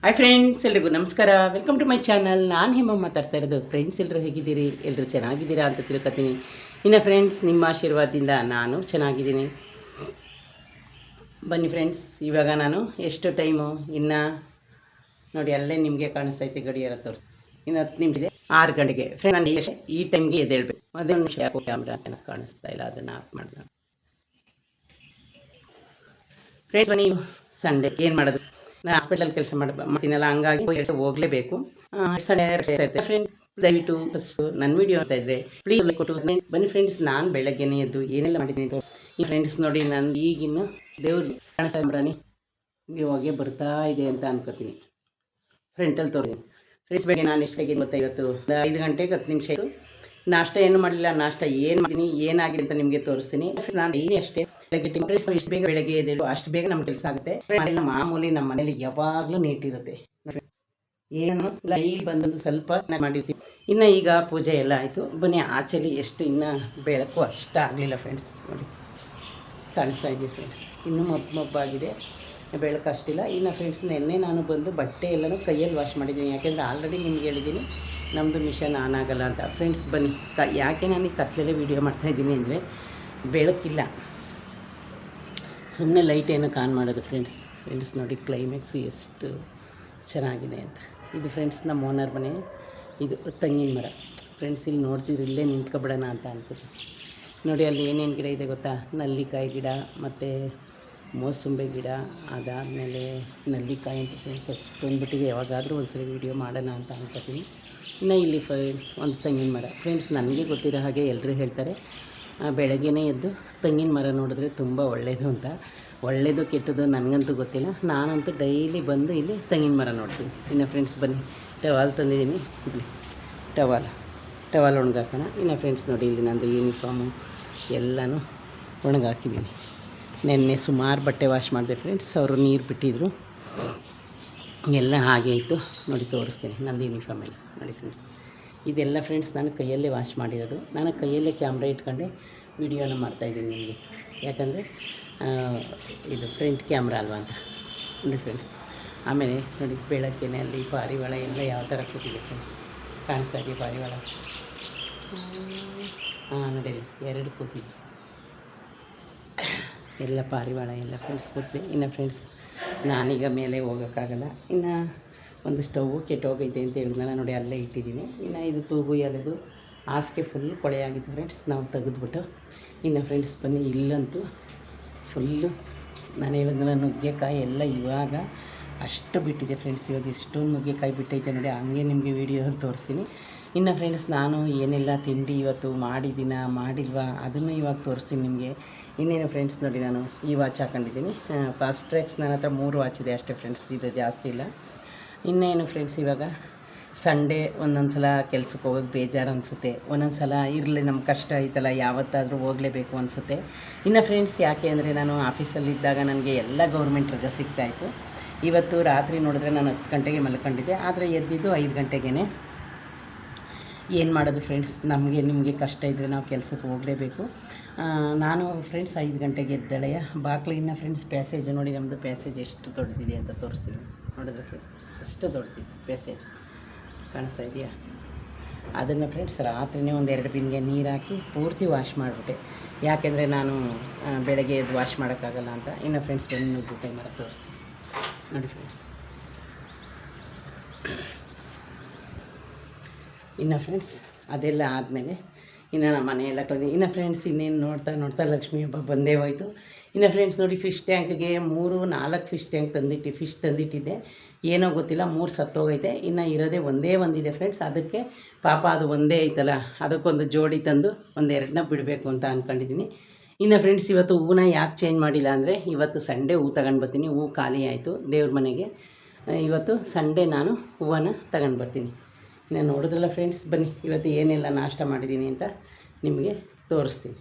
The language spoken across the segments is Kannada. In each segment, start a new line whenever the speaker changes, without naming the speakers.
ಹಾಯ್ ಫ್ರೆಂಡ್ಸ್, ಎಲ್ರಿಗೂ ನಮಸ್ಕಾರ. Welcome to my channel. ನಾನು ಹೇಮ ಮಾತಾಡ್ತಾ ಇರೋದು. ಫ್ರೆಂಡ್ಸ್, ಎಲ್ಲರೂ ಹೇಗಿದ್ದೀರಿ? ಎಲ್ಲರೂ ಚೆನ್ನಾಗಿದ್ದೀರಾ ಅಂತ ತಿಳ್ಕೊತೀನಿ. ಇನ್ನು ಫ್ರೆಂಡ್ಸ್, ನಿಮ್ಮ ಆಶೀರ್ವಾದದಿಂದ ನಾನು ಚೆನ್ನಾಗಿದ್ದೀನಿ. ಬನ್ನಿ ಫ್ರೆಂಡ್ಸ್, ಇವಾಗ ನಾನು ಎಷ್ಟು ಟೈಮು ಇನ್ನು ನೋಡಿ, ಅಲ್ಲೇ ನಿಮಗೆ ಕಾಣಿಸ್ತೈತೆ ಗಡಿಯಾರ ತೋರಿಸಿ. ಇನ್ನು 10 ನಿಮಿಷ ಇದೆ 6 ಗಂಟೆಗೆ. ಫ್ರೆಂಡ್, ನಾನು ಈ ಟೈಮ್ಗೆ ಎದ್ದೇಳಬೇಕು. ಅದೇ ಒಂದು ಯಾಕೋ ಕ್ಯಾಮ್ರಾ ಚೆನ್ನಾಗಿ ಕಾಣಿಸ್ತಾ ಇಲ್ಲ, ಅದನ್ನು ಆಫ್ ಮಾಡಿದೆ. ಫ್ರೆಂಡ್ಸ್, ಬನ್ನಿ, ಸಂಡೇ ಏನು ಮಾಡೋದು? ನಾನು ಹಾಸ್ಪಿಟಲ್ ಕೆಲಸ ಮಾಡ್ತೀನಲ್ಲ, ಹಂಗಾಗಿ ಹೋಗಲೇಬೇಕು. ಫ್ರೆಂಡ್ಸ್, ದಯವಿಟ್ಟು ಫಸ್ಟು ನನ್ನ ವೀಡಿಯೋ ಅಂತ ಇದ್ದರೆ ಪ್ಲೀಸ್ ಕೊಟ್ಟು ಬನ್ನಿ ಫ್ರೆಂಡ್ಸ್. ನಾನು ಬೆಳಗ್ಗೆನೇ ಎದ್ದು ಏನೆಲ್ಲ ಮಾಡಿದ್ದೀನಿ ಈ ಫ್ರೆಂಡ್ಸ್ ನೋಡಿ. ನಾನು ಈಗಿನ ದೇವ್ರಿಗೆ ಕಾಣಿಸ್ತಾನಿ ಹೊಗೆ ಬರ್ತಾ ಇದೆ ಅಂತ ಅನ್ಕೋತೀನಿ. ಫ್ರೆಂಟಲ್ಲಿ ತೋರಿದ್ದೀನಿ ಫ್ರೆಂಡ್ಸ್. ಬೆಳಗ್ಗೆ ನಾನು ಎಷ್ಟಾಗಿದೆ ಗೊತ್ತಾ? ಇವತ್ತು 5 ಗಂಟೆಗೆ 10 ನಿಮಿಷ ಆಯಿತು. ನಾಷ್ಟ ಏನು ಮಾಡಲಿಲ್ಲ. ನಾಷ್ಟ ಏನು ಮಾಡಿದ್ದೀನಿ, ಏನಾಗಿದೆ ಅಂತ ನಿಮಗೆ ತೋರಿಸ್ತೀನಿ. ನಾನು ಏನೇ ಅಷ್ಟೇ ಬೆಳಗ್ಗೆ ಎಷ್ಟು ಬೇಗ ಬೆಳಗ್ಗೆ ಎದ್ದೇಳು ಅಷ್ಟು ಬೇಗ ನಮ್ಮ ಕೆಲಸ ಆಗುತ್ತೆ. ಮಾಮೂಲಿ ನಮ್ಮ ಮನೇಲಿ ಯಾವಾಗಲೂ ನೀಟ್ ಇರುತ್ತೆ. ಏನು ಡೈಲಿ ಬಂದೊಂದು ಸ್ವಲ್ಪ ಮಾಡಿರ್ತೀವಿ. ಇನ್ನು ಈಗ ಪೂಜೆ ಎಲ್ಲ ಆಯಿತು. ಬನ್ನಿ, ಆಚೆಲಿ ಎಷ್ಟು ಇನ್ನೂ ಬೆಳಕು ಅಷ್ಟಾಗಲಿಲ್ಲ ಫ್ರೆಂಡ್ಸ್. ನೋಡಿ, ಕಾಣಿಸ್ತಾ ಇದ್ದೀವಿ ಫ್ರೆಂಡ್ಸ್. ಇನ್ನೂ ಮಬ್ಬಾಗಿದೆ, ಬೆಳಕು ಅಷ್ಟಿಲ್ಲ. ಇನ್ನು ಫ್ರೆಂಡ್ಸ್, ನೆನ್ನೆ ನಾನು ಬಂದು ಬಟ್ಟೆ ಎಲ್ಲನೂ ಕೈಯಲ್ಲಿ ವಾಶ್ ಮಾಡಿದ್ದೀನಿ. ಯಾಕೆಂದರೆ ಆಲ್ರೆಡಿ ನಿಮ್ಗೆ ಹೇಳಿದ್ದೀನಿ ನಮ್ಮದು ಮಿಷನ್ ಆನ್ ಆಗಲ್ಲ ಅಂತ. ಫ್ರೆಂಡ್ಸ್ ಬನ್ನಿ, ಯಾಕೆ ನಾನು ಈ ಕತ್ಲಲ್ಲೇ ವೀಡಿಯೋ ಮಾಡ್ತಾಯಿದ್ದೀನಿ ಅಂದರೆ ಬೆಳಕಿಲ್ಲ, ಸುಮ್ಮನೆ ಲೈಟ್ ಏನಕ್ಕೆ ಆನ್ ಮಾಡೋದು ಫ್ರೆಂಡ್ಸ್. ನೋಡಿ ಕ್ಲೈಮ್ಯಾಕ್ಸ್ ಎಷ್ಟು ಚೆನ್ನಾಗಿದೆ ಅಂತ. ಇದು ಫ್ರೆಂಡ್ಸ್ ನಮ್ಮ ಓನರ್ ಮನೆ. ಇದು ತೆಂಗಿನ ಮರ ಫ್ರೆಂಡ್ಸ್. ಇಲ್ಲಿ ನೋಡ್ತಿದ್ರು, ಇಲ್ಲೇ ನಿಂತ್ಕೊಬಿಡೋಣ ಅಂತ ಅನಿಸುತ್ತೆ. ನೋಡಿ, ಅಲ್ಲಿ ಏನೇನು ಗಿಡ ಇದೆ ಗೊತ್ತಾ? ನಲ್ಲಿಕಾಯಿ ಗಿಡ ಮತ್ತು ಮೋಸಂಬೆ ಗಿಡ, ಅದಾದಮೇಲೆ ನಲ್ಲಿಕಾಯಿ ಅಂತ ಫ್ರೆಂಡ್ಸ್ ಅಷ್ಟೊಂದು ಬಿಟ್ಟಿದೆ. ಯಾವಾಗಾದರೂ ಒಂದ್ಸರಿ ವೀಡಿಯೋ ಮಾಡೋಣ ಅಂತ ಅನ್ಕೋತೀನಿ. ಇನ್ನು ಇಲ್ಲಿ ಫ್ರೆಂಡ್ಸ್ ಒಂದು ತೆಂಗಿನ ಮರ. ಫ್ರೆಂಡ್ಸ್, ನನಗೆ ಗೊತ್ತಿರೋ ಹಾಗೆ ಎಲ್ಲರೂ ಹೇಳ್ತಾರೆ ಬೆಳಗ್ಗೆನೇ ಎದ್ದು ತೆಂಗಿನ ಮರ ನೋಡಿದ್ರೆ ತುಂಬ ಒಳ್ಳೆಯದು ಅಂತ. ಒಳ್ಳೆಯದು ಕೆಟ್ಟದ್ದು ನನಗಂತೂ ಗೊತ್ತಿಲ್ಲ. ನಾನಂತೂ ಡೈಲಿ ಬಂದು ಇಲ್ಲಿ ತೆಂಗಿನ ಮರ ನೋಡ್ತೀನಿ. ಇನ್ನು ಫ್ರೆಂಡ್ಸ್ ಬನ್ನಿ, ಟವಾಲ್ ತಂದಿದ್ದೀನಿ. ಬನ್ನಿ, ಟವಾಲ್ ಒಣಗಾಕೋಣ. ಇನ್ನು ಫ್ರೆಂಡ್ಸ್ ನೋಡಿ, ಇಲ್ಲಿ ನಂದು ಯೂನಿಫಾರ್ಮು ಎಲ್ಲನೂ ಒಣಗಾಕಿದ್ದೀನಿ. ನೆನ್ನೆ ಸುಮಾರು ಬಟ್ಟೆ ವಾಶ್ ಮಾಡಿದೆ ಫ್ರೆಂಡ್ಸ್. ಅವರು ನೀರು ಬಿಟ್ಟಿದ್ರು, ಎಲ್ಲ ಹಾಗೆ ಇತ್ತು. ನೋಡಿ ತೋರಿಸ್ತೀನಿ ನಂದು ಯೂನಿಫಾರ್ಮೆಲ್ಲ. ನೋಡಿ ಫ್ರೆಂಡ್ಸ್, ಇದೆಲ್ಲ ಫ್ರೆಂಡ್ಸ್ ನಾನು ಕೈಯಲ್ಲೇ ವಾಶ್ ಮಾಡಿರೋದು. ನಾನು ಕೈಯಲ್ಲೇ ಕ್ಯಾಮ್ರಾ ಇಟ್ಕೊಂಡೆ ವೀಡಿಯೋನ ಮಾಡ್ತಾಯಿದ್ದೀನಿ ನಿಮಗೆ. ಯಾಕಂದರೆ ಇದು ಫ್ರಂಟ್ ಕ್ಯಾಮ್ರಾ ಅಲ್ವಾ ಅಂತ. ನೋಡಿ ಫ್ರೆಂಡ್ಸ್, ಆಮೇಲೆ ನೋಡಿ ಬೆಳಗ್ಗೆನೆ ಅಲ್ಲಿ ಪಾರಿವಾಳ ಎಲ್ಲ ಯಾವ ಥರ ಕೂತಿದೆ ಫ್ರೆಂಡ್ಸ್. ಕಾಣಿಸ್ತಾ ಇದೆಯಾ ಪಾರಿವಾಳ? ನೋಡಿ, 2 ಕೂತಿದೆ ಎಲ್ಲ ಪಾರಿವಾಳ ಎಲ್ಲ ಫ್ರೆಂಡ್ಸ್ ಕೂತಿದೆ. ಇನ್ನು ಫ್ರೆಂಡ್ಸ್, ನಾನೀಗ ಮೇಲೆ ಹೋಗೋಕ್ಕಾಗಲ್ಲ. ಇನ್ನು ಒಂದು ಸ್ಟವ್ ಕೆಟ್ಟೋಗೈತೆ ಅಂತ ಹೇಳಿದ್ನಲ್ಲ, ನೋಡಿ ಅಲ್ಲೇ ಇಟ್ಟಿದ್ದೀನಿ. ಇನ್ನು ಇದು ತೂಗು ಎಲೆದು ಹಾಸಿಗೆ ಫುಲ್ ಕೊಳೆಯಾಗಿತ್ತು ಫ್ರೆಂಡ್ಸ್. ನಾವು ತೆಗೆದ್ಬಿಟ್ಟು ಇನ್ನು ಫ್ರೆಂಡ್ಸ್ ಬನ್ನಿ, ಇಲ್ಲಂತೂ ಫುಲ್ಲು ನಾನು ಹೇಳಿದ್ನಲ್ಲ ನುಗ್ಗೆಕಾಯಿ ಎಲ್ಲ ಇವಾಗ ಅಷ್ಟು ಬಿಟ್ಟಿದೆ ಫ್ರೆಂಡ್ಸ್. ಇವಾಗ ಎಷ್ಟೊಂದು ನುಗ್ಗೆಕಾಯಿ ಬಿಟ್ಟೈತೆ ನೋಡಿ, ಹಂಗೆ ನಿಮಗೆ ವೀಡಿಯೋದಲ್ಲಿ ತೋರಿಸ್ತೀನಿ. ಇನ್ನು ಫ್ರೆಂಡ್ಸ್, ನಾನು ಏನೆಲ್ಲ ತಿಂಡಿ ಇವತ್ತು ಮಾಡಿಲ್ವಾ ಅದನ್ನು ಇವಾಗ ತೋರಿಸ್ತೀನಿ ನಿಮಗೆ. ಇನ್ನೇನು ಫ್ರೆಂಡ್ಸ್ ನೋಡಿ, ನಾನು ಈ ವಾಚ್ ಹಾಕೊಂಡಿದ್ದೀನಿ. ಫಾಸ್ಟ್ ಟ್ರ್ಯಾಕ್ಸ್ ನನ್ನ ಹತ್ರ 3 ವಾಚ್ ಇದೆ ಅಷ್ಟೇ ಫ್ರೆಂಡ್ಸ್, ಇದು ಜಾಸ್ತಿ ಇಲ್ಲ. ಇನ್ನೇನು ಫ್ರೆಂಡ್ಸ್, ಇವಾಗ ಸಂಡೇ ಒಂದೊಂದು ಸಲ ಕೆಲ್ಸಕ್ಕೆ ಹೋಗೋಕ್ಕೆ ಬೇಜಾರು ಅನಿಸುತ್ತೆ. ಒಂದೊಂದು ಸಲ ಇರಲಿ, ನಮ್ಮ ಕಷ್ಟ ಐತಲ್ಲ, ಯಾವತ್ತಾದರೂ ಹೋಗಲೇಬೇಕು ಅನಿಸುತ್ತೆ. ಇನ್ನು ಫ್ರೆಂಡ್ಸ್, ಯಾಕೆ ಅಂದರೆ ನಾನು ಆಫೀಸಲ್ಲಿದ್ದಾಗ ನನಗೆ ಎಲ್ಲ ಗೌರ್ಮೆಂಟ್ ರಜೆ ಸಿಗ್ತಾಯಿತ್ತು. ಇವತ್ತು ರಾತ್ರಿ ನೋಡಿದ್ರೆ ನಾನು 10 ಗಂಟೆಗೆ ಮಲ್ಕೊಂಡಿದ್ದೆ, ಆದರೆ ಎದ್ದಿದ್ದು 5 ಗಂಟೆಗೇ. ಏನು ಮಾಡೋದು ಫ್ರೆಂಡ್ಸ್, ನಿಮಗೆ ಕಷ್ಟ ಇದ್ದರೆ ನಾವು ಕೆಲಸಕ್ಕೆ ಹೋಗಲೇಬೇಕು. ನಾನು ಫ್ರೆಂಡ್ಸ್ 5 ಗಂಟೆಗೆ ಎದ್ದೇಳೆಯ ಬಾಕ್ಲಿನ ಫ್ರೆಂಡ್ಸ್ ಪ್ಯಾಸೇಜ್ ನೋಡಿ, ನಮ್ಮದು ಪ್ಯಾಸೇಜ್ ಎಷ್ಟು ದೊಡ್ಡದಿದೆ ಅಂತ ತೋರಿಸ್ತೀನಿ. ನೋಡಿದ್ರೆ ಫ್ರೆಂಡ್ಸ್ ಅಷ್ಟು ದೊಡ್ಡದಿದೆ ಪ್ಯಾಸೇಜ್, ಕಾಣಿಸ್ತಾ ಇದೆಯಾ? ಅದನ್ನು ಫ್ರೆಂಡ್ಸ್ ರಾತ್ರಿನೇ ಒಂದು 2 ಬಿಂದಿಗೆ ನೀರು ಹಾಕಿ ಪೂರ್ತಿ ವಾಶ್ ಮಾಡಿಬಿಟ್ಟೆ. ಯಾಕೆಂದರೆ ನಾನು ಬೆಳಗ್ಗೆ ಎದ್ದು ವಾಶ್ ಮಾಡೋಕ್ಕಾಗಲ್ಲ ಅಂತ. ಇನ್ನು ಫ್ರೆಂಡ್ಸ್ ಬನ್ನಿ, ನುಗ್ಗೆಕಾಯಿ ಮರ ತೋರಿಸ್ತೀನಿ. ನೋಡಿ ಫ್ರೆಂಡ್ಸ್, ಇನ್ನು ಫ್ರೆಂಡ್ಸ್ ಅದೆಲ್ಲ ಆದಮೇಲೆ ಇನ್ನು ನಮ್ಮ ಮನೆಯೆಲ್ಲ ಕಳೆದಿ. ಇನ್ನು ಫ್ರೆಂಡ್ಸ್ ಇನ್ನೇನು ನೋಡ್ತಾ ಲಕ್ಷ್ಮೀ ಹಬ್ಬ ಬಂದೇ ಹೋಯಿತು. ಇನ್ನು ಫ್ರೆಂಡ್ಸ್ ನೋಡಿ, ಫಿಶ್ ಟ್ಯಾಂಕ್ಗೆ 3-4 ಫಿಶ್ ಟ್ಯಾಂಕ್ ತಂದಿಟ್ಟಿದ್ದೆ. ಏನೋ ಗೊತ್ತಿಲ್ಲ, 3 ಸತ್ತೋಗೈತೆ. ಇನ್ನು ಇರೋದೇ ಒಂದೇ ಒಂದಿದೆ ಫ್ರೆಂಡ್ಸ್. ಅದಕ್ಕೆ ಪಾಪ ಅದು ಒಂದೇ ಐತಲ್ಲ, ಅದಕ್ಕೊಂದು ಜೋಡಿ ತಂದು 1-2ನ ಬಿಡಬೇಕು ಅಂತ ಅಂದ್ಕೊಂಡಿದ್ದೀನಿ. ಇನ್ನು ಫ್ರೆಂಡ್ಸ್, ಇವತ್ತು ಹೂವನ್ನ ಯಾಕೆ ಚೇಂಜ್ ಮಾಡಿಲ್ಲ ಅಂದರೆ, ಇವತ್ತು ಸಂಡೇ ಹೂ ತಗೊಂಡು ಬರ್ತೀನಿ. ಹೂ ಖಾಲಿ ಆಯಿತು ದೇವ್ರ ಮನೆಗೆ. ಇವತ್ತು ಸಂಡೇ ನಾನು ಹೂವನ್ನು ತಗೊಂಡು ಬರ್ತೀನಿ. ಇನ್ನು ನೋಡಿದ್ರಲ್ಲ ಫ್ರೆಂಡ್ಸ್, ಬನ್ನಿ ಇವತ್ತು ಏನೆಲ್ಲ ನಾಷ್ಟ ಮಾಡಿದ್ದೀನಿ ಅಂತ ನಿಮಗೆ ತೋರಿಸ್ತೀನಿ.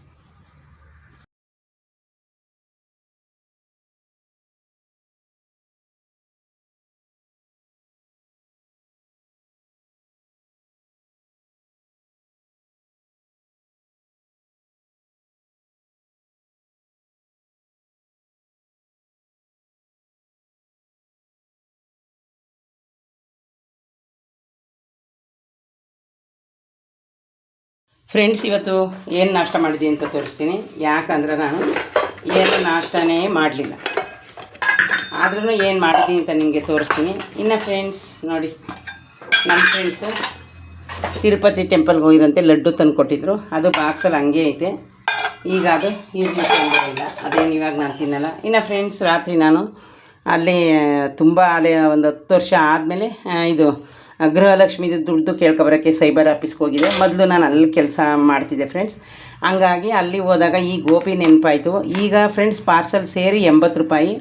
ಫ್ರೆಂಡ್ಸ್, ಇವತ್ತು ಏನು ನಾಷ್ಟ ಮಾಡಿದ್ದೀನಿ ಅಂತ ತೋರಿಸ್ತೀನಿ. ಯಾಕಂದ್ರೆ ನಾನು ಏನು ನಾಷ್ಟನೇ ಮಾಡಲಿಲ್ಲ, ಆದ್ರೂ ಏನು ಮಾಡಿದ್ದೀನಿ ಅಂತ ನಿಮಗೆ ತೋರಿಸ್ತೀನಿ. ಇನ್ನು ಫ್ರೆಂಡ್ಸ್ ನೋಡಿ, ನಮ್ಮ ಫ್ರೆಂಡ್ಸು ತಿರುಪತಿ ಟೆಂಪಲ್ಗೆ ಹೋಗಿರಂತೆ ಲಡ್ಡು ತಂದು ಕೊಟ್ಟಿದ್ರು. ಅದು ಬಾಕ್ಸಲ್ಲಿ ಹಂಗೆ ಐತೆ. ಈಗ ಅದು ಇರಲಿಕ್ಕೆ ಇಲ್ಲ, ಅದೇನು ಇವಾಗ ನಾನು ತಿನ್ನಲ್ಲ. ಇನ್ನು ಫ್ರೆಂಡ್ಸ್, ರಾತ್ರಿ ನಾನು ಅಲ್ಲಿ ತುಂಬ ಅಲ್ಲಿ ಒಂದು 10 ವರ್ಷ ಆದಮೇಲೆ ಇದು ಗೃಹಲಕ್ಷ್ಮಿದು ದುಡ್ಡು ಕೇಳ್ಕೊಬರೋಕ್ಕೆ ಸೈಬರ್ ಆಫೀಸ್ಗೆ ಹೋಗಿದೆ. ಮೊದಲು ನಾನು ಅಲ್ಲಿ ಕೆಲಸ ಮಾಡ್ತಿದ್ದೆ ಫ್ರೆಂಡ್ಸ್. ಹಂಗಾಗಿ ಅಲ್ಲಿ ಹೋದಾಗ ಈ ಗೋಪಿ ನೆನಪಾಯಿತು. ಈಗ ಫ್ರೆಂಡ್ಸ್ ಪಾರ್ಸಲ್ ಸೇರಿ 80 ರೂಪಾಯಿ,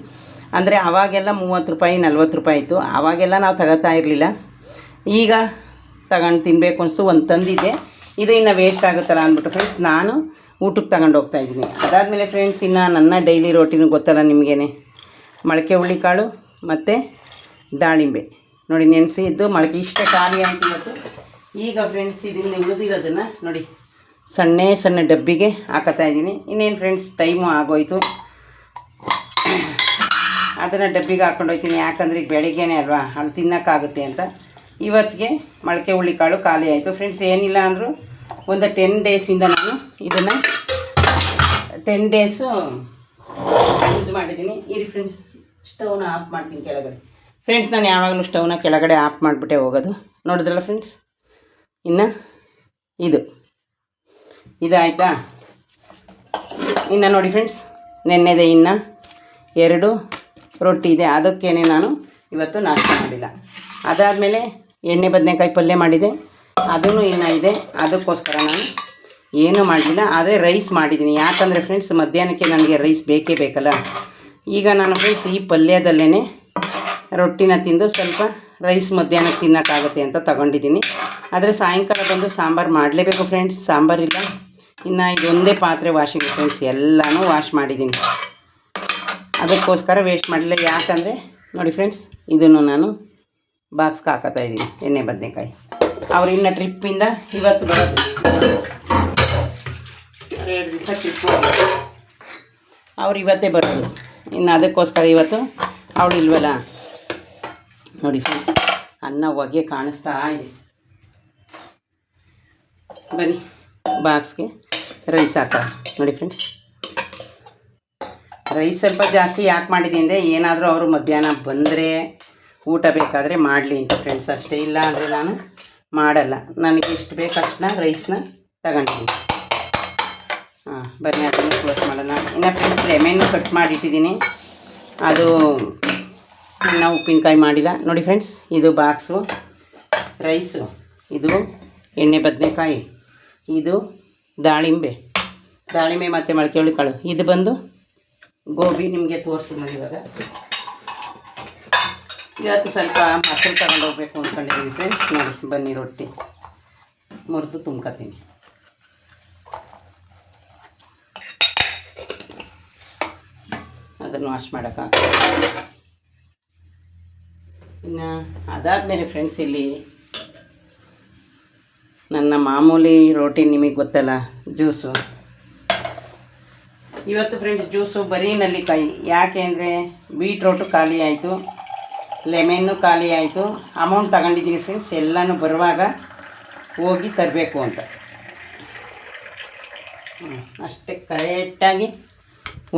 ಅಂದರೆ ಆವಾಗೆಲ್ಲ 30 ರೂಪಾಯಿ 40 ರೂಪಾಯಿ ಇತ್ತು. ಆವಾಗೆಲ್ಲ ನಾವು ತಗೋತಾ ಇರಲಿಲ್ಲ. ಈಗ ತಗೊಂಡು ತಿನ್ನಬೇಕು ಅನಿಸ್ತು, ಒಂದು ತಂದಿದ್ದೆ. ಇದು ಇನ್ನು ವೇಸ್ಟ್ ಆಗುತ್ತಲ್ಲ ಅಂದ್ಬಿಟ್ಟು ಫ್ರೆಂಡ್ಸ್ ನಾನು ಊಟಕ್ಕೆ ತಗೊಂಡು ಹೋಗ್ತಾಯಿದ್ದೀನಿ. ಅದಾದಮೇಲೆ ಫ್ರೆಂಡ್ಸ್, ಇನ್ನು ನನ್ನ ಡೈಲಿ ರೋಟೀನು ಗೊತ್ತಲ್ಲ ನಿಮಗೇನೆ, ಮೊಳಕೆ ಹುಳ್ಳಿಕಾಳು ಮತ್ತು ದಾಳಿಂಬೆ ನೋಡಿ ನೆನೆಸಿ ಇದ್ದು ಮೊಳಕೆ ಇಷ್ಟ ಖಾಲಿ ಆಯಿತು ಇವತ್ತು. ಈಗ ಫ್ರೆಂಡ್ಸ್ ಇದನ್ನು ಉಳಿದಿರೋದನ್ನು ನೋಡಿ ಸಣ್ಣ ಸಣ್ಣ ಡಬ್ಬಿಗೆ ಹಾಕತ್ತಾ ಇದ್ದೀನಿ. ಇನ್ನೇನು ಫ್ರೆಂಡ್ಸ್, ಟೈಮು ಆಗೋಯ್ತು, ಅದನ್ನು ಡಬ್ಬಿಗೆ ಹಾಕ್ಕೊಂಡು ಹೋಗ್ತೀನಿ. ಯಾಕಂದರೆ ಈಗ ಬೆಳಿಗ್ಗೆನೇ ಅಲ್ವಾ, ಅಲ್ಲಿ ತಿನ್ನೋಕ್ಕಾಗುತ್ತೆ ಅಂತ. ಇವತ್ತಿಗೆ ಮೊಳಕೆ ಹುಳ್ಳಿಕಾಳು ಖಾಲಿ ಆಯಿತು ಫ್ರೆಂಡ್ಸ್. ಏನಿಲ್ಲ ಅಂದರೂ ಒಂದು 10 ಡೇಸಿಂದ ನಾನು ಇದನ್ನು 10 ಡೇಸು ಯೂಸ್ ಮಾಡಿದ್ದೀನಿ. ಇರಿ ಫ್ರೆಂಡ್ಸ್, ಸ್ಟವ್ನ ಆಫ್ ಮಾಡ್ತೀನಿ ಕೆಳಗಡೆ. ಫ್ರೆಂಡ್ಸ್, ನಾನು ಯಾವಾಗಲೂ ಸ್ಟವ್ನ ಕೆಳಗಡೆ ಆಫ್ ಮಾಡಿಬಿಟ್ಟೆ ಹೋಗೋದು. ನೋಡಿದ್ರಲ್ಲ ಫ್ರೆಂಡ್ಸ್, ಇನ್ನು ಇದಾಯಿತಾ. ಇನ್ನು ನೋಡಿ ಫ್ರೆಂಡ್ಸ್, ನೆನ್ನೆದೆ ಇನ್ನು 2 ರೊಟ್ಟಿ ಇದೆ. ಅದಕ್ಕೇನೆ ನಾನು ಇವತ್ತು ನಾಷ್ಟ ಮಾಡಿಲ್ಲ. ಅದಾದಮೇಲೆ ಎಣ್ಣೆ ಬದನೆಕಾಯಿ ಪಲ್ಯ ಮಾಡಿದೆ, ಅದೂ ಇನ್ನೂ ಇದೆ. ಅದಕ್ಕೋಸ್ಕರ ನಾನು ಏನೂ ಮಾಡಲಿಲ್ಲ. ಆದರೆ ರೈಸ್ ಮಾಡಿದ್ದೀನಿ. ಯಾಕಂದರೆ ಫ್ರೆಂಡ್ಸ್, ಮಧ್ಯಾಹ್ನಕ್ಕೆ ನನಗೆ ರೈಸ್ ಬೇಕೇ ಬೇಕಲ್ಲ. ಈಗ ನಾನು ಫ್ರೆಂಡ್ಸ್ ಈ ಪಲ್ಯದಲ್ಲೇ ರೊಟ್ಟಿನ ತಿಂದು ಸ್ವಲ್ಪ ರೈಸ್ ಮಧ್ಯಾಹ್ನಕ್ಕೆ ತಿನ್ನೋಕ್ಕಾಗುತ್ತೆ ಅಂತ ತಗೊಂಡಿದ್ದೀನಿ. ಆದರೆ ಸಾಯಂಕಾಲ ಬಂದು ಸಾಂಬಾರು ಮಾಡಲೇಬೇಕು ಫ್ರೆಂಡ್ಸ್, ಸಾಂಬಾರಿಲ್ಲ. ಇನ್ನು ಇದೊಂದೇ ಪಾತ್ರೆ ವಾಶಿಂಗ್ ಫ್ರೆಂಡ್ಸ್, ಎಲ್ಲನೂ ವಾಶ್ ಮಾಡಿದ್ದೀನಿ. ಅದಕ್ಕೋಸ್ಕರ ವೇಸ್ಟ್ ಮಾಡಲಿಲ್ಲ. ಯಾಕಂದರೆ ನೋಡಿ ಫ್ರೆಂಡ್ಸ್, ಇದನ್ನು ನಾನು ಬಾಕ್ಸ್ಗೆ ಹಾಕತ್ತಾ ಇದ್ದೀನಿ ಎಣ್ಣೆ ಬದನೆಕಾಯಿ. ಅವ್ರು ಇನ್ನು ಟ್ರಿಪ್ಪಿಂದ ಇವತ್ತು ಬರೋದು, 2 ದಿವಸ ಟ್ರಿಪ್ ಹೋಗೋದು, ಅವ್ರು ಇವತ್ತೇ ಬರೋದು. ಇನ್ನು ಅದಕ್ಕೋಸ್ಕರ ಇವತ್ತು ಅವಳು ಇಲ್ವಲ್ಲ. ನೋಡಿ ಫ್ರೆಂಡ್ಸ್, ಅನ್ನ ಹೊಗೆ ಕಾಣಿಸ್ತಾ ಇದೆ. ಬನ್ನಿ ಬಾಕ್ಸ್ಗೆ ರೈಸ್ ಹಾಕ. ನೋಡಿ ಫ್ರೆಂಡ್ಸ್, ರೈಸ್ ಸ್ವಲ್ಪ ಜಾಸ್ತಿ ಯಾಕೆ ಮಾಡಿದ್ದೀನಿ ಅಂದರೆ, ಏನಾದರೂ ಅವರು ಮಧ್ಯಾಹ್ನ ಬಂದರೆ ಊಟ ಬೇಕಾದರೆ ಮಾಡಲಿ ಅಂತ ಫ್ರೆಂಡ್ಸ್, ಅಷ್ಟೇ. ಇಲ್ಲ ಅಂದರೆ ನಾನು ಮಾಡಲ್ಲ. ನನಗೆ ಎಷ್ಟು ಬೇಕು ಅಷ್ಟನ್ನ ರೈಸ್ನ ತಗೊಂಡಿದ್ದೀನಿ. ಬನ್ನಿ ಅದನ್ನು ಕ್ಲೋಸ್ ಮಾಡೋಣ. ಇನ್ನು ಫ್ರೆಂಡ್ಸ್, ಲೆಮನ್ನು ಕಟ್ ಮಾಡಿಟ್ಟಿದ್ದೀನಿ. ಅದು ಇನ್ನೂ ಉಪ್ಪಿನಕಾಯಿ ಮಾಡಿಲ್ಲ. ನೋಡಿ ಫ್ರೆಂಡ್ಸ್, ಇದು ಬಾಕ್ಸು ರೈಸು, ಇದು ಎಣ್ಣೆ ಬದನೆಕಾಯಿ, ಇದು ದಾಳಿಂಬೆ ಮತ್ತು ಮೊಳಕೆ ಹುಳ್ಳಿಕಾಳು, ಇದು ಬಂದು ಗೋಬಿ. ನಿಮಗೆ ತೋರಿಸಿಲ್ಲ ಇವಾಗ. ಇವತ್ತು ಸ್ವಲ್ಪ ಮೊಸರು ತಗೊಂಡು ಹೋಗ್ಬೇಕು ಅಂದ್ಕೊಂಡಿದ್ದೀನಿ ಫ್ರೆಂಡ್ಸ್. ನೋಡಿ ಬನ್ನಿ, ರೊಟ್ಟಿ ಮುರಿದು ತುಂಬ್ಕೊತೀನಿ. ಅದನ್ನು ವಾಶ್ ಮಾಡೋಕ್ಕಾಗ್ತದೆ. ಇನ್ನು ಅದಾದಮೇಲೆ ಫ್ರೆಂಡ್ಸ್, ಇಲ್ಲಿ ನನ್ನ ಮಾಮೂಲಿ ರೋಟೀನ್ ನಿಮಗೆ ಗೊತ್ತಲ್ಲ, ಜ್ಯೂಸು. ಇವತ್ತು ಫ್ರೆಂಡ್ಸ್ ಜ್ಯೂಸು ಬರೀ ನಲ್ಲಿಕಾಯಿ. ಯಾಕೆ ಅಂದರೆ ಬೀಟ್ರೋಟು ಖಾಲಿ ಆಯಿತು, ಲೆಮನ್ನು ಖಾಲಿ ಆಯಿತು. ಅಮೌಂಟ್ ತಗೊಂಡಿದ್ದೀನಿ ಫ್ರೆಂಡ್ಸ್, ಎಲ್ಲನೂ ಬರುವಾಗ ಹೋಗಿ ತರಬೇಕು ಅಂತ. ಅಷ್ಟೇ ಕರೆಕ್ಟಾಗಿ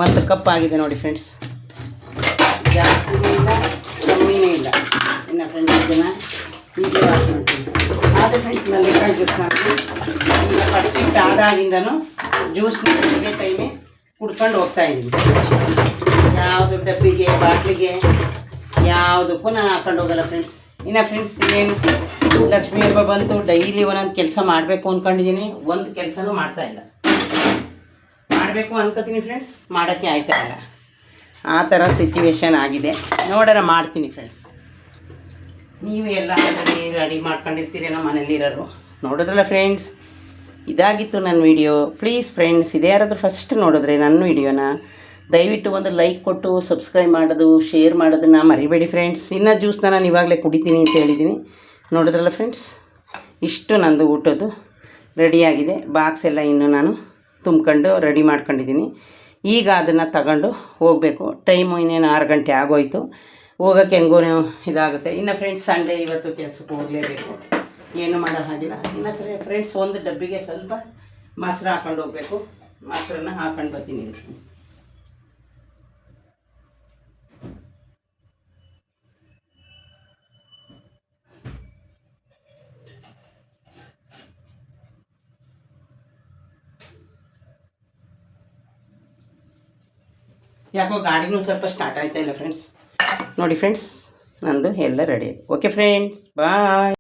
1 ಕಪ್ ಆಗಿದೆ ನೋಡಿ ಫ್ರೆಂಡ್ಸ್. ಜಾಸ್ತಿನೂ ಇಲ್ಲ, ಕಮ್ಮಿನೂ ಇಲ್ಲ. ಇನ್ನು ಫ್ರೆಂಡ್ಸ್ ಇದನ್ನು ಹೀಗೆ ವಾಶ್ ಮಾಡ್ತೀನಿ. ಆದರೆ ಫ್ರೆಂಡ್ಸ್, ನಲ್ಲಿಕಾಯಿ ಜ್ಯೂಸ್ ಮಾಡ್ತೀನಿ. ಈಗ ಫಸ್ಟ್ ಆದಾಗಿಂದನೂ ಜ್ಯೂಸ್ನ ಟೈಮೇ ಕುಡ್ಕೊಂಡು ಹೋಗ್ತಾಯಿದ್ದೀನಿ. ಯಾವುದು ಡಬ್ಬಿಗೆ ಬಾಟ್ಲಿಗೆ ಯಾವುದಕ್ಕೂ ನಾನು ಹಾಕೊಂಡು ಹೋಗಲ್ಲ ಫ್ರೆಂಡ್ಸ್. ಇನ್ನು ಫ್ರೆಂಡ್ಸ್, ಏನು ಲಕ್ಷ್ಮೀ ಹಬ್ಬ ಬಂತು, ಡೈಲಿ ಒಂದೊಂದು ಕೆಲಸ ಮಾಡಬೇಕು ಅಂದ್ಕೊಂಡಿದ್ದೀನಿ. ಒಂದು ಕೆಲಸನೂ ಮಾಡ್ತಾಯಿಲ್ಲ. ಮಾಡಬೇಕು ಅನ್ಕೋತೀನಿ ಫ್ರೆಂಡ್ಸ್, ಮಾಡೋಕ್ಕೆ ಆಯ್ತಾ ಇಲ್ಲ. ಆ ಥರ ಸಿಚುವೇಶನ್ ಆಗಿದೆ. ನೋಡೋಣ, ಮಾಡ್ತೀನಿ ಫ್ರೆಂಡ್ಸ್. ನೀವು ಎಲ್ಲ ರೆಡಿ ಮಾಡ್ಕೊಂಡಿರ್ತೀರೇನೋ ಮನೇಲಿರೋರು. ನೋಡಿದ್ರಲ್ಲ ಫ್ರೆಂಡ್ಸ್, ಇದಾಗಿತ್ತು ನನ್ನ ವಿಡಿಯೋ. ಪ್ಲೀಸ್ ಫ್ರೆಂಡ್ಸ್, ಇದೇ ಯಾರಾದರೂ ಫಸ್ಟ್ ನೋಡಿದ್ರೆ ನನ್ನ ವಿಡಿಯೋನ ದಯವಿಟ್ಟು ಒಂದು ಲೈಕ್ ಕೊಟ್ಟು ಸಬ್ಸ್ಕ್ರೈಬ್ ಮಾಡೋದು, ಶೇರ್ ಮಾಡೋದನ್ನು ಮರಿಬೇಡಿ ಫ್ರೆಂಡ್ಸ್. ಇನ್ನು ಜ್ಯೂಸ್ನ ನಾನು ಇವಾಗಲೇ ಕುಡಿತೀನಿ ಅಂತ ಹೇಳಿದ್ದೀನಿ. ನೋಡಿದ್ರಲ್ಲ ಫ್ರೆಂಡ್ಸ್, ಇಷ್ಟು ನಂದು ಊಟದ್ದು ರೆಡಿಯಾಗಿದೆ. ಬಾಕ್ಸ್ ಎಲ್ಲ ಇನ್ನೂ ನಾನು ತುಂಬ್ಕೊಂಡು ರೆಡಿ ಮಾಡ್ಕೊಂಡಿದ್ದೀನಿ. ಈಗ ಅದನ್ನು ತಗೊಂಡು ಹೋಗಬೇಕು. ಟೈಮು ಇನ್ನೇನು 6 ಗಂಟೆ ಆಗೋಯ್ತು. ಹೋಗೋಕ್ಕೆ ಹೆಂಗೋ ಇದಾಗುತ್ತೆ. ಇನ್ನು ಫ್ರೆಂಡ್ಸ್, ಸಂಡೇ ಇವತ್ತು ಕೆಲಸಕ್ಕೆ ಹೋಗಲೇಬೇಕು, ಏನು ಮಾಡೋ ಹಾಗಿಲ್ಲ. ಇನ್ನು ಸರಿ ಫ್ರೆಂಡ್ಸ್, ಒಂದು ಡಬ್ಬಿಗೆ ಸ್ವಲ್ಪ ಮೊಸರು ಹಾಕೊಂಡು ಹೋಗ್ಬೇಕು. ಮೊಸರನ್ನ ಹಾಕೊಂಡು ಬರ್ತೀನಿ. ಯಾಕೋ ಗಾಡಿನೂ ಸ್ವಲ್ಪ ಸ್ಟಾರ್ಟ್ ಆಯ್ತಾ ಇಲ್ಲ ಫ್ರೆಂಡ್ಸ್. ನೋಡಿ ಫ್ರೆಂಡ್ಸ್, ನಂದು ಎಲ್ಲ ರೆಡಿ ಆಯ್ತು. ಓಕೆ ಫ್ರೆಂಡ್ಸ್, ಬಾಯ್.